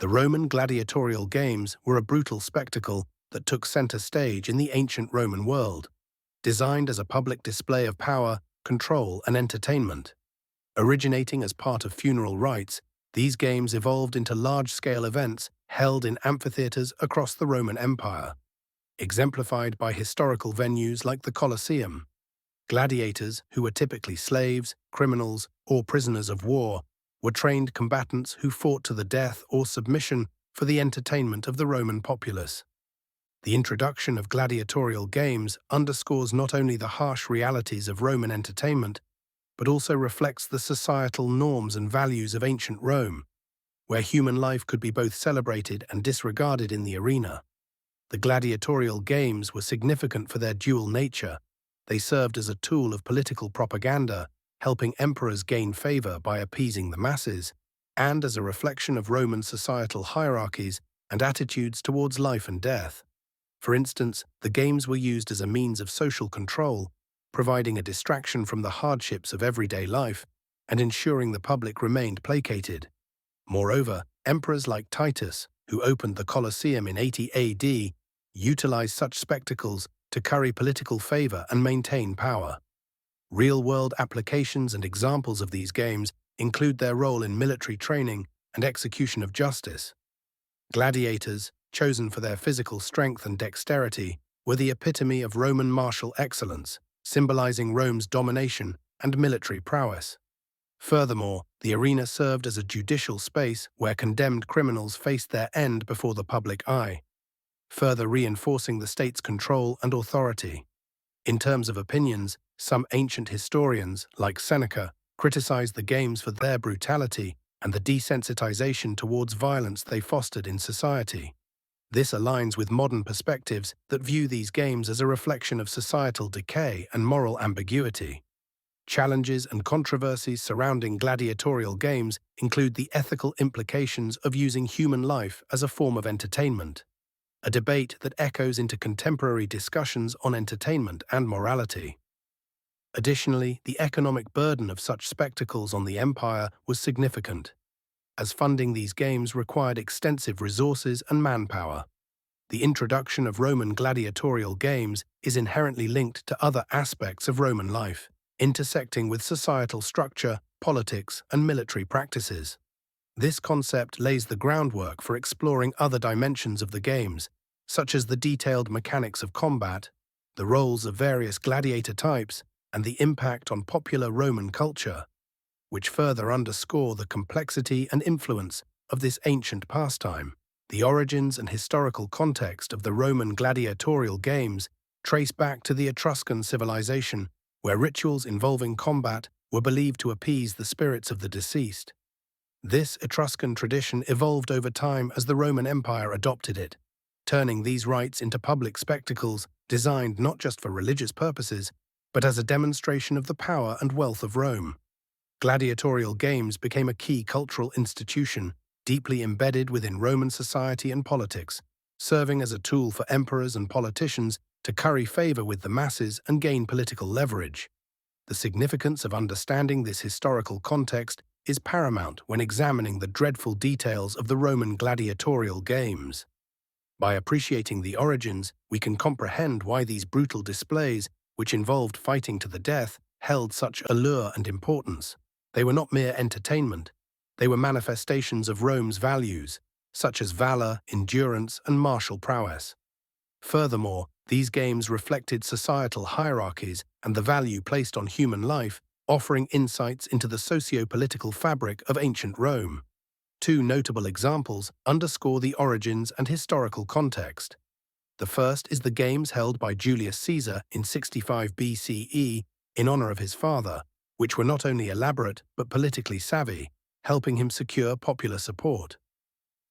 The Roman gladiatorial games were a brutal spectacle that took center stage in the ancient Roman world, designed as a public display of power, control, and entertainment. Originating as part of funeral rites, these games evolved into large-scale events held in amphitheaters across the Roman Empire, exemplified by historical venues like the Colosseum. Gladiators, who were typically slaves, criminals, or prisoners of war, were trained combatants who fought to the death or submission for the entertainment of the Roman populace. The introduction of gladiatorial games underscores not only the harsh realities of Roman entertainment, but also reflects the societal norms and values of ancient Rome, where human life could be both celebrated and disregarded in the arena. The gladiatorial games were significant for their dual nature. They served as a tool of political propaganda, helping emperors gain favor by appeasing the masses, and as a reflection of Roman societal hierarchies and attitudes towards life and death. For instance, the games were used as a means of social control, providing a distraction from the hardships of everyday life and ensuring the public remained placated. Moreover, emperors like Titus, who opened the Colosseum in 80 AD, utilized such spectacles to curry political favor and maintain power. Real-world applications and examples of these games include their role in military training and execution of justice. Gladiators, chosen for their physical strength and dexterity, were the epitome of Roman martial excellence, symbolizing Rome's domination and military prowess. Furthermore, the arena served as a judicial space where condemned criminals faced their end before the public eye, further reinforcing the state's control and authority. In terms of opinions, some ancient historians, like Seneca, criticized the games for their brutality and the desensitization towards violence they fostered in society. This aligns with modern perspectives that view these games as a reflection of societal decay and moral ambiguity. Challenges and controversies surrounding gladiatorial games include the ethical implications of using human life as a form of entertainment, a debate that echoes into contemporary discussions on entertainment and morality. Additionally, the economic burden of such spectacles on the empire was significant, as funding these games required extensive resources and manpower. The introduction of Roman gladiatorial games is inherently linked to other aspects of Roman life, intersecting with societal structure, politics, and military practices. This concept lays the groundwork for exploring other dimensions of the games, such as the detailed mechanics of combat, the roles of various gladiator types, and the impact on popular Roman culture, which further underscore the complexity and influence of this ancient pastime. The origins and historical context of the Roman gladiatorial games trace back to the Etruscan civilization, where rituals involving combat were believed to appease the spirits of the deceased. This Etruscan tradition evolved over time as the Roman Empire adopted it, turning these rites into public spectacles designed not just for religious purposes, but as a demonstration of the power and wealth of Rome. Gladiatorial games became a key cultural institution, deeply embedded within Roman society and politics, serving as a tool for emperors and politicians to curry favor with the masses and gain political leverage. The significance of understanding this historical context is paramount when examining the dreadful details of the Roman gladiatorial games. By appreciating the origins, we can comprehend why these brutal displays, which involved fighting to the death, held such allure and importance. They were not mere entertainment. They were manifestations of Rome's values, such as valor, endurance, and martial prowess. Furthermore, these games reflected societal hierarchies and the value placed on human life, offering insights into the socio-political fabric of ancient Rome. Two notable examples underscore the origins and historical context. The first is the games held by Julius Caesar in 65 BCE in honor of his father, which were not only elaborate but politically savvy, helping him secure popular support.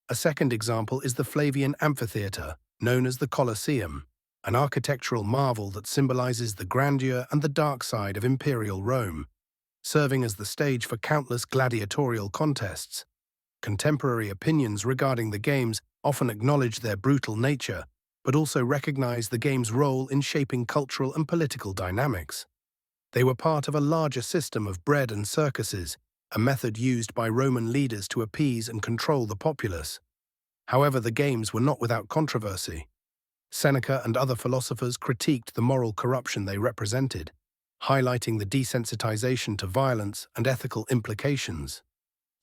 A second example is the Flavian amphitheater, known as the Colosseum, an architectural marvel that symbolizes the grandeur and the dark side of imperial Rome, serving as the stage for countless gladiatorial contests. Contemporary opinions regarding the games often acknowledge their brutal nature, but also recognize the game's role in shaping cultural and political dynamics. They were part of a larger system of bread and circuses, a method used by Roman leaders to appease and control the populace. However, the games were not without controversy. Seneca and other philosophers critiqued the moral corruption they represented, highlighting the desensitization to violence and ethical implications.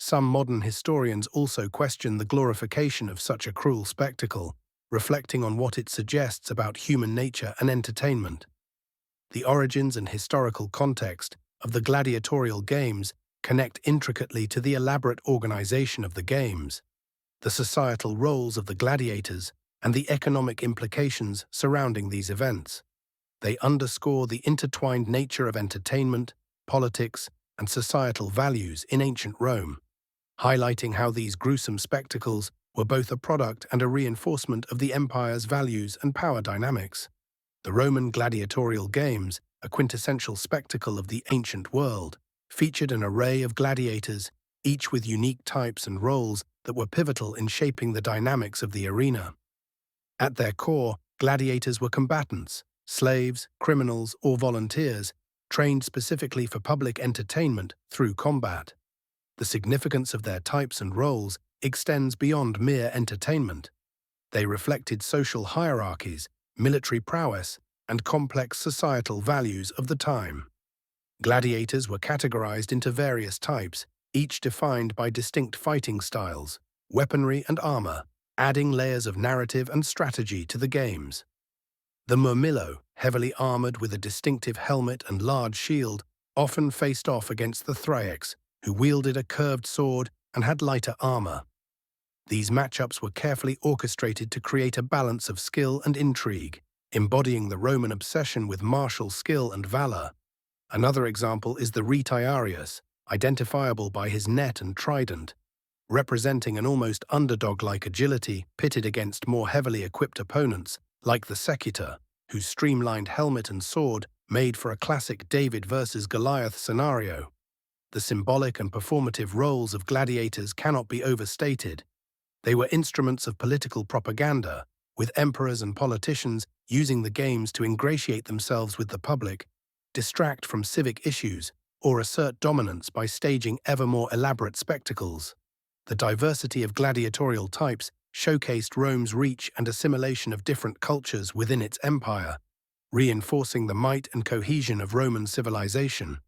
Some modern historians also question the glorification of such a cruel spectacle, reflecting on what it suggests about human nature and entertainment. The origins and historical context of the gladiatorial games connect intricately to the elaborate organization of the games, the societal roles of the gladiators, and the economic implications surrounding these events. They underscore the intertwined nature of entertainment, politics, and societal values in ancient Rome, highlighting how these gruesome spectacles were both a product and a reinforcement of the empire's values and power dynamics. The Roman gladiatorial games, a quintessential spectacle of the ancient world, featured an array of gladiators, each with unique types and roles that were pivotal in shaping the dynamics of the arena. At their core, gladiators were combatants, slaves, criminals, or volunteers, trained specifically for public entertainment through combat. The significance of their types and roles extends beyond mere entertainment. They reflected social hierarchies, military prowess, and complex societal values of the time. Gladiators were categorized into various types, each defined by distinct fighting styles, weaponry, and armor, adding layers of narrative and strategy to the games. The Murmillo, heavily armored with a distinctive helmet and large shield, often faced off against the Retiarius, who wielded a curved sword and had lighter armor. These matchups were carefully orchestrated to create a balance of skill and intrigue, embodying the Roman obsession with martial skill and valor. Another example is the Retiarius, identifiable by his net and trident, representing an almost underdog-like agility pitted against more heavily equipped opponents, like the Secutor, whose streamlined helmet and sword made for a classic David versus Goliath scenario. The symbolic and performative roles of gladiators cannot be overstated. They were instruments of political propaganda, with emperors and politicians using the games to ingratiate themselves with the public, distract from civic issues, or assert dominance by staging ever more elaborate spectacles. The diversity of gladiatorial types showcased Rome's reach and assimilation of different cultures within its empire, reinforcing the might and cohesion of Roman civilization.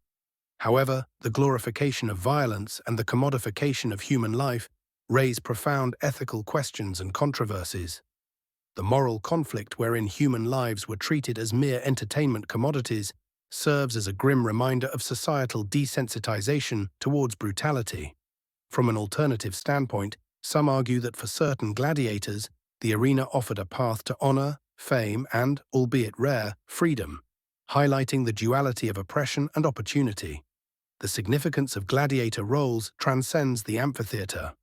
However, the glorification of violence and the commodification of human life raise profound ethical questions and controversies. The moral conflict wherein human lives were treated as mere entertainment commodities serves as a grim reminder of societal desensitization towards brutality. From an alternative standpoint, some argue that for certain gladiators, the arena offered a path to honor, fame, and, albeit rare, freedom, highlighting the duality of oppression and opportunity. The significance of gladiator roles transcends the amphitheater.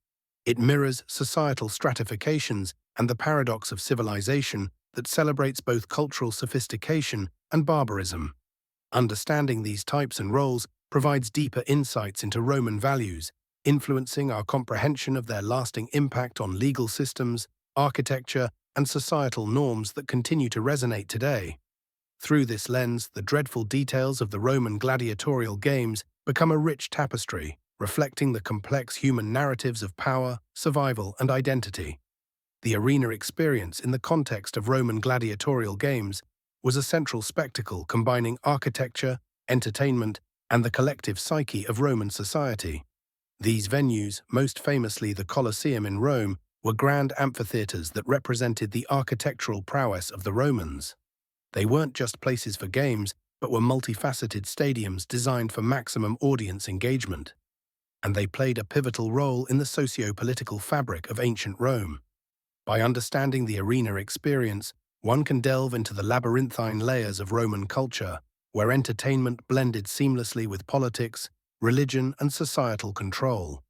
It mirrors societal stratifications and the paradox of civilization that celebrates both cultural sophistication and barbarism. Understanding these types and roles provides deeper insights into Roman values, influencing our comprehension of their lasting impact on legal systems, architecture, and societal norms that continue to resonate today. Through this lens, the dreadful details of the Roman gladiatorial games become a rich tapestry, reflecting the complex human narratives of power, survival, and identity. The arena experience in the context of Roman gladiatorial games was a central spectacle combining architecture, entertainment, and the collective psyche of Roman society. These venues, most famously the Colosseum in Rome, were grand amphitheaters that represented the architectural prowess of the Romans. They weren't just places for games, but were multifaceted stadiums designed for maximum audience engagement. And they played a pivotal role in the socio-political fabric of ancient Rome. By understanding the arena experience, one can delve into the labyrinthine layers of Roman culture, where entertainment blended seamlessly with politics, religion, and societal control.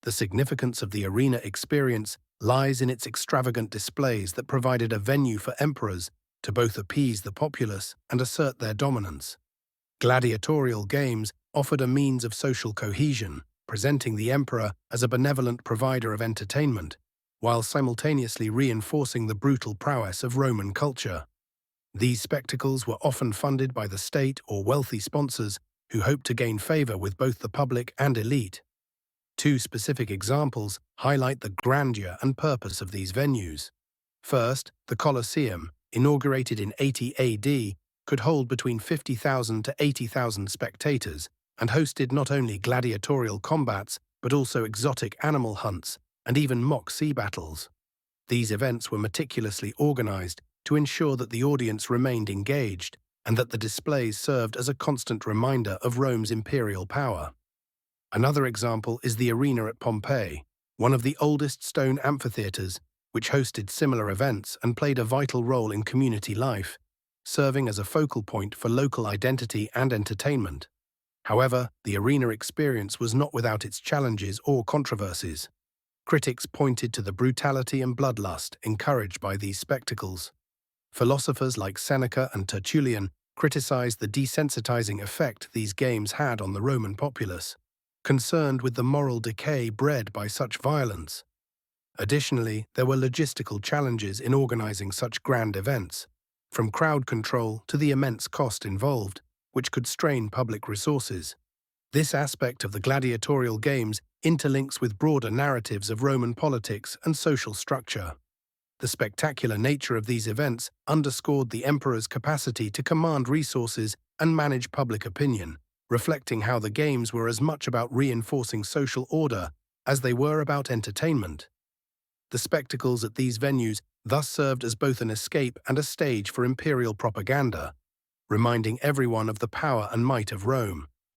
The significance of the arena experience lies in its extravagant displays that provided a venue for emperors to both appease the populace and assert their dominance. Gladiatorial games offered a means of social cohesion, presenting the emperor as a benevolent provider of entertainment, while simultaneously reinforcing the brutal prowess of Roman culture. These spectacles were often funded by the state or wealthy sponsors who hoped to gain favor with both the public and elite. Two specific examples highlight the grandeur and purpose of these venues. First, the Colosseum, inaugurated in 80 AD, could hold between 50,000 to 80,000 spectators and hosted not only gladiatorial combats but also exotic animal hunts and even mock sea battles. These events were meticulously organized to ensure that the audience remained engaged and that the displays served as a constant reminder of Rome's imperial power. Another example is the arena at Pompeii, one of the oldest stone amphitheaters, which hosted similar events and played a vital role in community life, serving as a focal point for local identity and entertainment. However, the arena experience was not without its challenges or controversies. Critics pointed to the brutality and bloodlust encouraged by these spectacles. Philosophers like Seneca and Tertullian criticized the desensitizing effect these games had on the Roman populace, concerned with the moral decay bred by such violence. Additionally, there were logistical challenges in organizing such grand events, from crowd control to the immense cost involved, which could strain public resources. This aspect of the gladiatorial games interlinks with broader narratives of Roman politics and social structure. The spectacular nature of these events underscored the emperor's capacity to command resources and manage public opinion, reflecting how the games were as much about reinforcing social order as they were about entertainment. The spectacles at these venues thus served as both an escape and a stage for imperial propaganda, reminding everyone of the power and might of Rome.